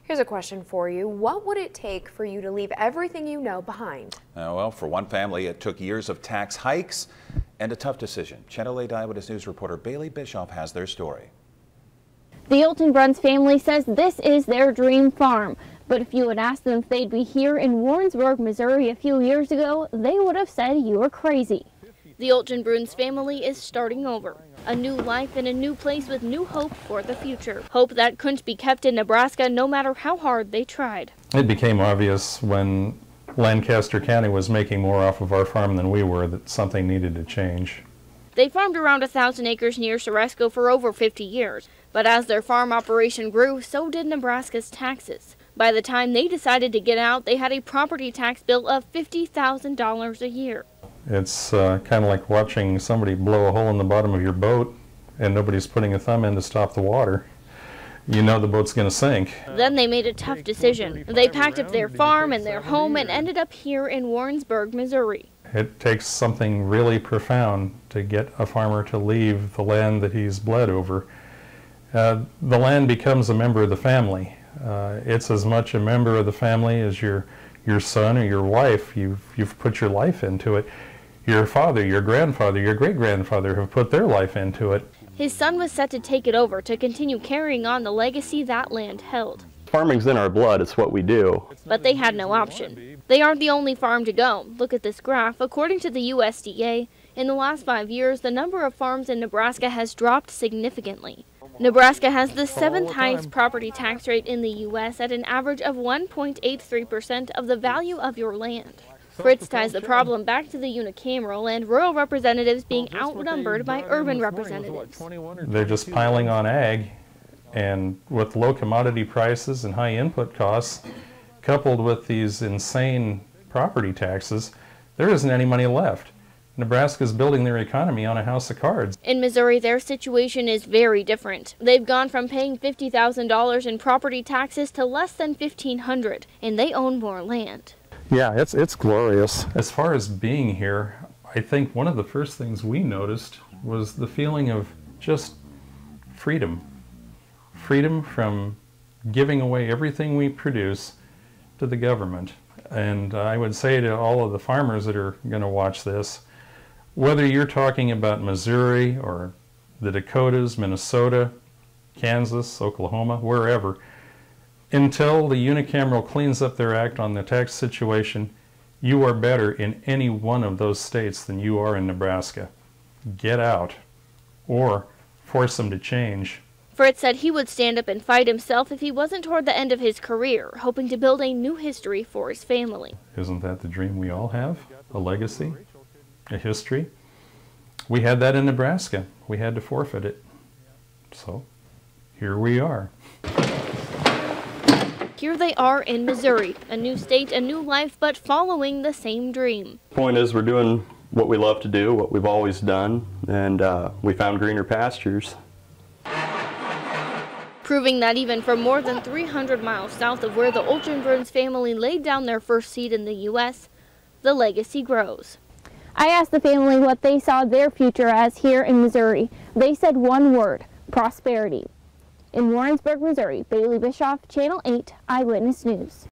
Here's a question for you. What would it take for you to leave everything you know behind? Well, for one family, it took years of tax hikes and a tough decision. Channel 8 Eyewitness News reporter Bailey Bischoff has their story. The Olton-Bruns family says this is their dream farm. But if you had asked them if they'd be here in Warrensburg, Missouri a few years ago, they would have said you were crazy. The Olton-Bruns family is starting over. A new life in a new place with new hope for the future. Hope that couldn't be kept in Nebraska no matter how hard they tried. It became obvious when Lancaster County was making more off of our farm than we were that something needed to change. They farmed around 1,000 acres near Ceresco for over 50 years. But as their farm operation grew, so did Nebraska's taxes. By the time they decided to get out, they had a property tax bill of $50,000 a year. It's kind of like watching somebody blow a hole in the bottom of your boat and nobody's putting a thumb in to stop the water. You know the boat's going to sink. Then they made a tough decision. They packed up their farm and their home and ended up here in Warrensburg, Missouri. It takes something really profound to get a farmer to leave the land that he's bled over. The land becomes a member of the family. It's as much a member of the family as your son or your wife. You've put your life into it. Your father, your grandfather, your great-grandfather have put their life into it. His son was set to take it over to continue carrying on the legacy that land held. Farming's in our blood, it's what we do. But they had no option. They aren't the only farm to go. Look at this graph. According to the USDA, in the last 5 years, the number of farms in Nebraska has dropped significantly. Nebraska has the 7th highest property tax rate in the U.S. at an average of 1.83% of the value of your land. Fritz ties the problem back to the unicameral and rural representatives being outnumbered by urban representatives. They're just piling on ag, and with low commodity prices and high input costs, coupled with these insane property taxes, there isn't any money left. Nebraska's building their economy on a house of cards. In Missouri, their situation is very different. They've gone from paying $50,000 in property taxes to less than $1,500, and they own more land. Yeah, it's glorious. As far as being here, I think one of the first things we noticed was the feeling of just freedom. Freedom from giving away everything we produce to the government. And I would say to all of the farmers that are going to watch this, whether you're talking about Missouri or the Dakotas, Minnesota, Kansas, Oklahoma, wherever, until the unicameral cleans up their act on the tax situation, you are better in any one of those states than you are in Nebraska. Get out, or force them to change. Fritz said he would stand up and fight himself if he wasn't toward the end of his career, hoping to build a new history for his family. Isn't that the dream we all have? A legacy? A history? We had that in Nebraska. We had to forfeit it. So, here we are. Here they are in Missouri, a new state, a new life, but following the same dream. Point is, we're doing what we love to do, what we've always done, and we found greener pastures. Proving that even from more than 300 miles south of where the Olton-Bruns family laid down their first seed in the U.S., the legacy grows. I asked the family what they saw their future as here in Missouri. They said one word: prosperity. In Warrensburg, Missouri, Bailey Bischoff, Channel 8 Eyewitness News.